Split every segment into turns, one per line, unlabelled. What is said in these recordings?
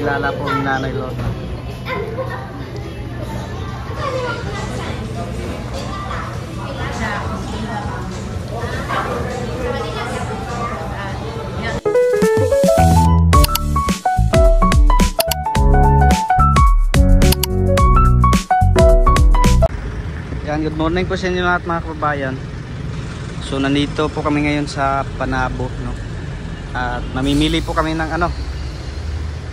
kilala po ni Nanay Lorna. Yan, good morning po sa inyo lahat mga kababayan. So nandito po kami ngayon sa Panabo, no? At mamimili po kami ng ano,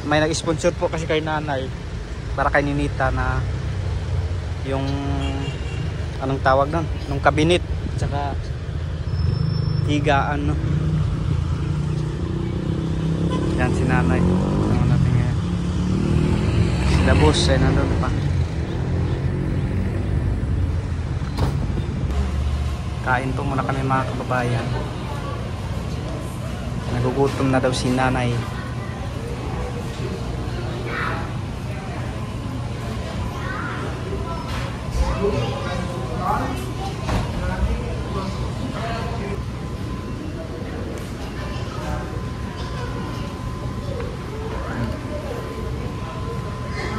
may nag-sponsor po kasi kay Nanay para kay Ninita na yung anong tawag nun, nung kabinet tsaka higaan, no? Yan si Nanay. Ano natin ngayon, sila boss ay nandun pa. Kain po muna kami mga kababayan. Nagugutom na daw si Nanay.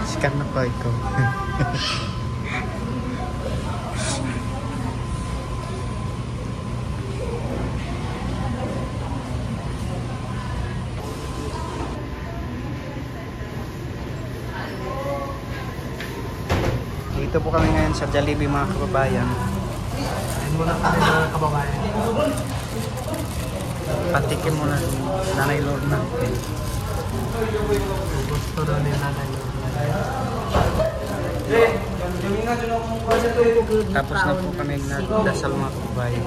Sikat na pa ikaw. Dito po kami ngayon sa Jollibee mga kababayan.
Ayun muna kami mga kababayan.
Patikin muna Nanay Lorna. Okay.
Gusto daw ni Nanay Lorna.
Tapos na po kami nagdasal mga kababayan.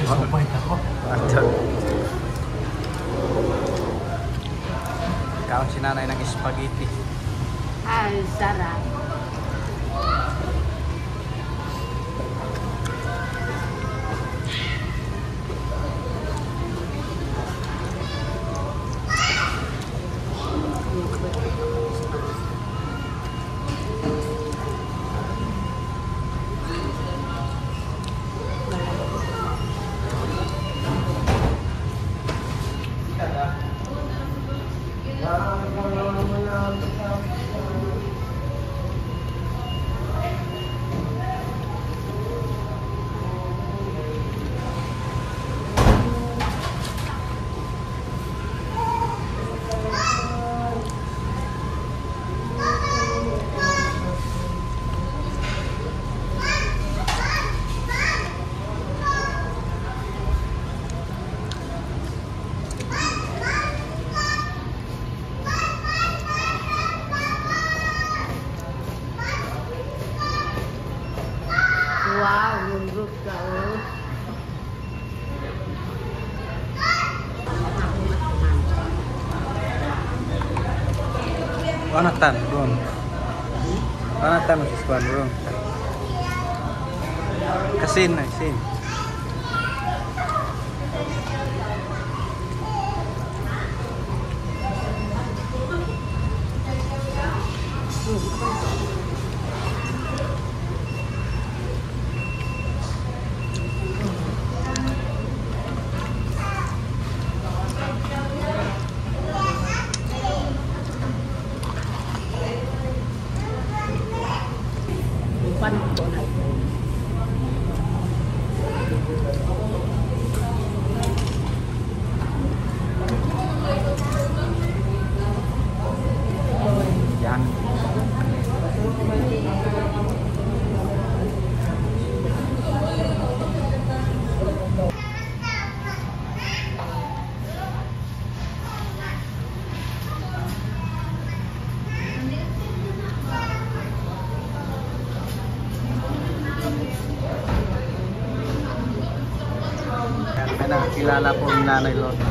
Disappoint ako.
Kaon si Nanay ng spaghetti.
Ay, sarap. Wow, yung group ka, oh.
Anatan, bro. Anatan mas ispan, bro. Kasin na, sin.
Panuto na.
Yan. May nakakilala po ni Nanay Lorna.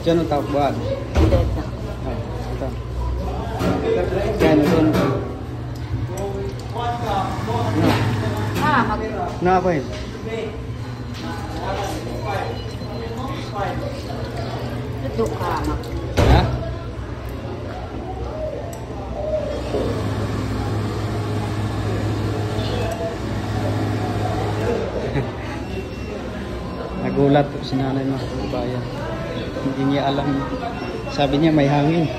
Diyan ang tawag buwan.
Dito.
Oh, ito. Yan, ito.
Ah,
Na ako eh.
ito ka.
Ha? Nagulat po si nanay mga kababayan. Hindi niya alam. Sabi niya may hangin.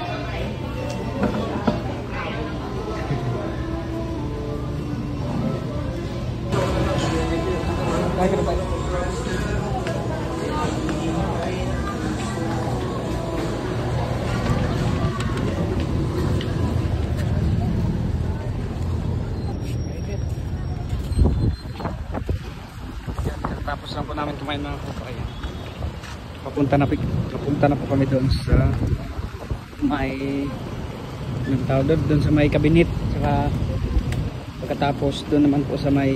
Tapos lang po namin kumain mga kababayan. Papunta na po kami doon sa may doon sa may kabinet, saka pagkatapos doon naman po sa may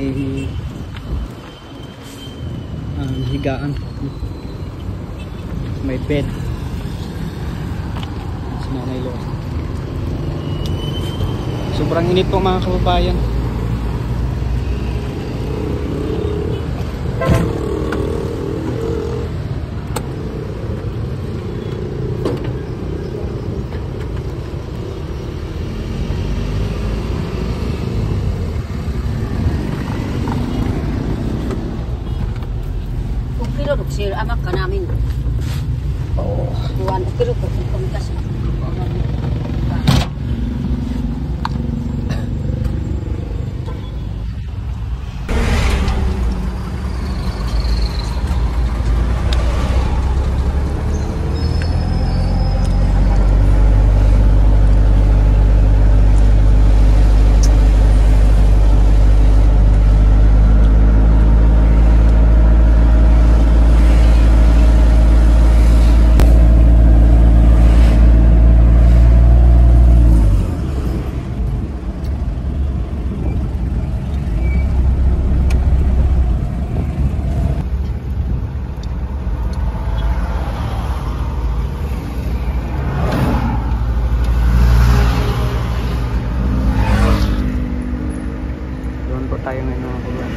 higaan, may bed sa Nanay Lorna. Sobrang init po mga kababayan.
Sir, amak ka namin.
Oo.
Buwan, pero kung kumikas na. Tayo ngayon mga kababayan.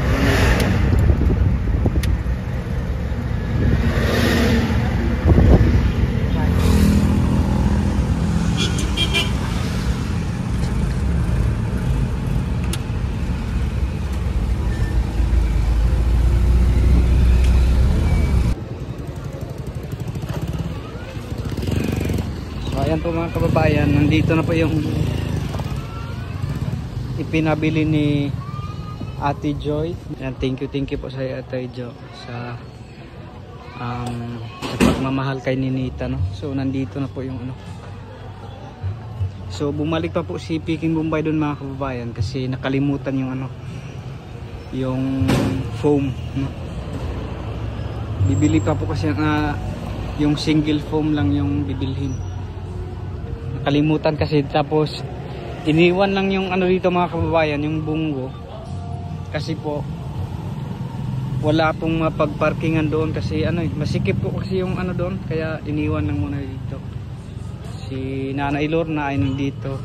So ayan po mga kababayan, nandito na po yung ipinabili ni Ate Joy. Yan, thank you po sa Ate Jo sa pagmamahal kay Ninita, no. So nandito na po yung ano. So bumalik pa po si Peking Bombay doon mga kababayan kasi nakalimutan yung ano, yung foam, no. Bibili pa po kasi yung single foam lang yung bibilhin. Nakalimutan kasi, tapos iniwan lang yung ano dito mga kababayan, yung bunggo. Kasi po wala pong mapagparkingan doon kasi ano masikip po kasi yung ano doon, kaya iniwan lang muna dito. Si Nanay Lorna ay nandito.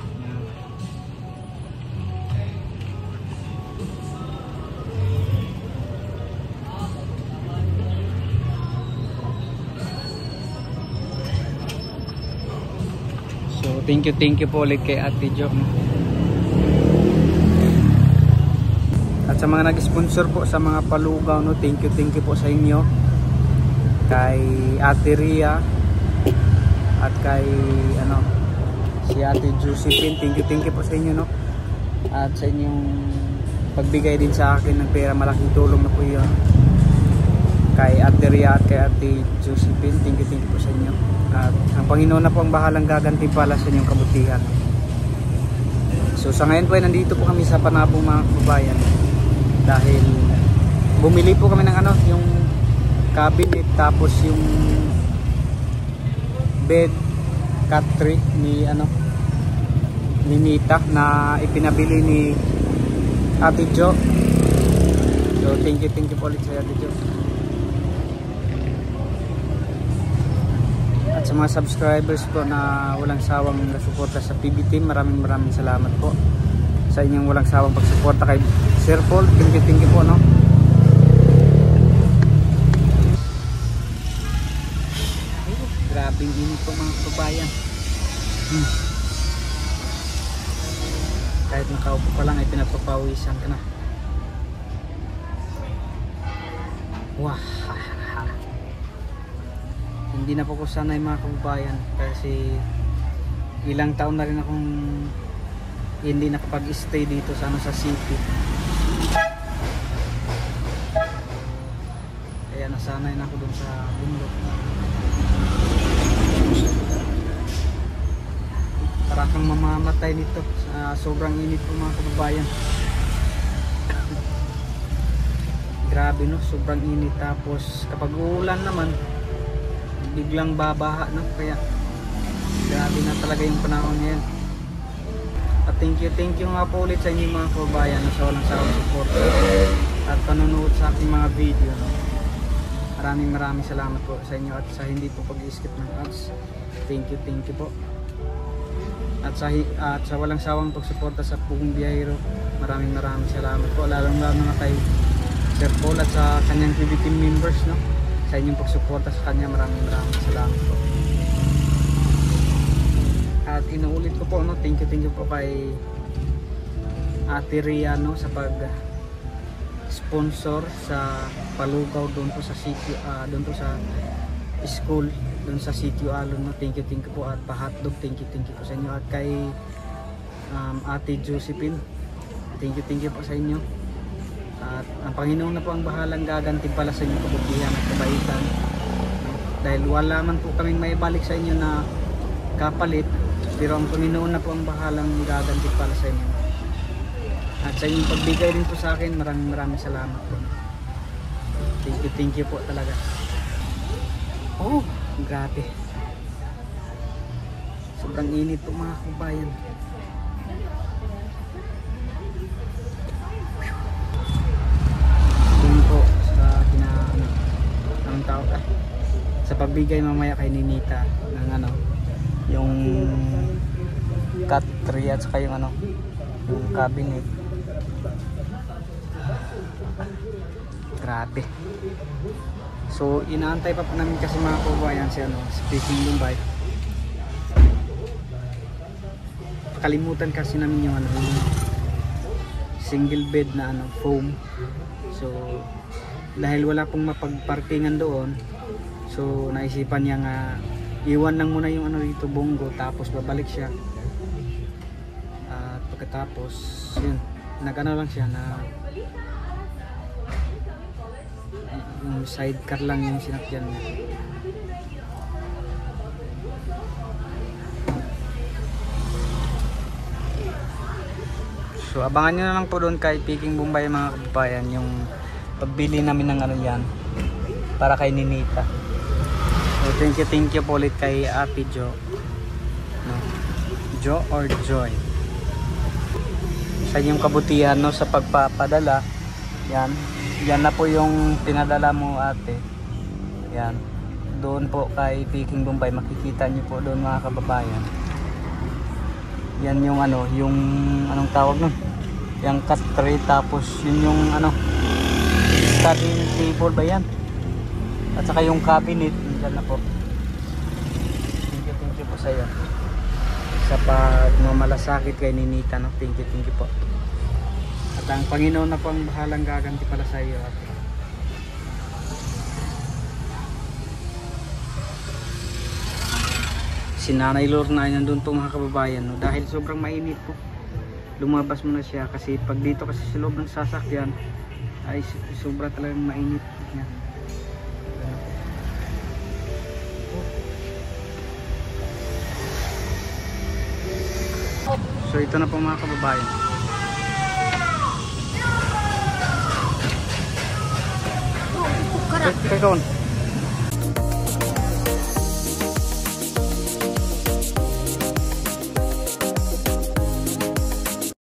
So thank you po ulit kay Ate Jo. sa mga nag-sponsor po sa mga palugaw, no, thank you po sa inyo. Kay Ate Ria at kay si Ate Josephine, thank you po sa inyo, no, at sa inyong pagbigay din sa akin ng pera, malaking tulong na po yun. Kay Ate Ria at kay Ate Josephine, thank you po sa inyo, at ang Panginoon na po ang bahalang gagantimpala sa inyong kabutihan. So sa ngayon po ay nandito po kami sa Panabo mga kababayan, dahil bumili po kami ng yung cabinet, tapos yung bed cat tree ni ni Nita na ipinabili ni Ate Jo. So thank you po ulit sa Ate Jo. At sa mga subscribers po na walang sawang nasuporta sa PB Team, maraming salamat po sa inyong walang sawang pagsuporta kay Sir Paul. Thank you po, no. Grabing init po mga kababayan. Kahit nakaupo pa lang ay pinapapawisan ka na. Wah, hindi na po ko sanay mga kababayan, kasi ilang taon na rin akong hindi nakapag-stay dito sa city. Kaya nasanay na ako dun sa bundok. Para kang mamamatay dito sa sobrang init po mga kababayan. Grabe, no, sobrang init. Tapos kapag uulan naman biglang babaha, no, kaya grabe na talaga yung panahon ngayon. At thank you nga po ulit sa inyo mga kababayan na sa walang sawang support at panonood sa aking mga video, no. Maraming salamat po sa inyo at sa hindi po pag-i-skip ng ads. Thank you po. At sa walang sawang pagsuporta sa Pugong Biyahero, maraming salamat po, lalong na kay Sir Paul at sa kanyang PB Team members, no, sa inyong pagsuporta sa kanya. Maraming salamat po. At inuulit ko po, no, thank you po kay Ate Ria, no, sa pag sponsor sa palugaw doon po sa sitio, doon po sa school doon sa sitio Alon, no. Thank you po, at pa-hotdog, thank you po sa inyo. At kay Ate Josephine, thank you po sa inyo. At ang Panginoon na po ang bahalang gagantimpala sa inyong kabutihan at kabaitan, no? Dahil wala man po kaming maibalik sa inyo na kapalit, pero ang Panginoon na po ang bahalang gagantimpala sa inyo. At sa inyong pagbigay din po sa akin, maraming salamat po. Thank you po talaga. Oh, grabe. Sobrang init po mga kababayan. Doon po sa anong tawag, sa pagbigay mamaya kay Ninita ng yung cut tree at saka yung yung cabinet. Grabe. So inaantay pa po namin kasi mga kababayan si Peking Bombay. Kalimutan kasi namin yung yung single bed na foam. So dahil wala pong mapagparkingan doon, so naisipan niya nga iwan lang muna yung dito bunggo, tapos babalik siya. At pagkatapos yun, lang siya na yung sidecar lang yung sinakyan niya. So abangan nyo na lang po doon kay Peking Bombay mga kababayan, yung pagbili namin ng yan para kay Ninita. So thank you po ulit kay Ate Jo, no? Jo or Joy, sa inyong kabutihan, no, sa pagpapadala. Yan na po yung pinadala mo, ate. Yan. Doon po kay Peking Bombay, makikita niyo po doon mga kababayan. Yan yung yung anong tawag nun? Yung cut tray, tapos yun yung study table ba yan? At saka yung cabinet, dyan na po. Thank you po sa iyo. Sa pagmamalasakit kay Ninita, no? Thank you po. At At ang Panginoon na po ang bahalang gaganti pala sa iyo, ate. Si Nanay Lorna ay nandun po mga kababayan, no? Dahil sobrang mainit po, lumabas muna siya kasi pag dito kasi sa loob ng sasakyan ay sobra talagang mainit yan. So ito na po mga kababayan. Kaya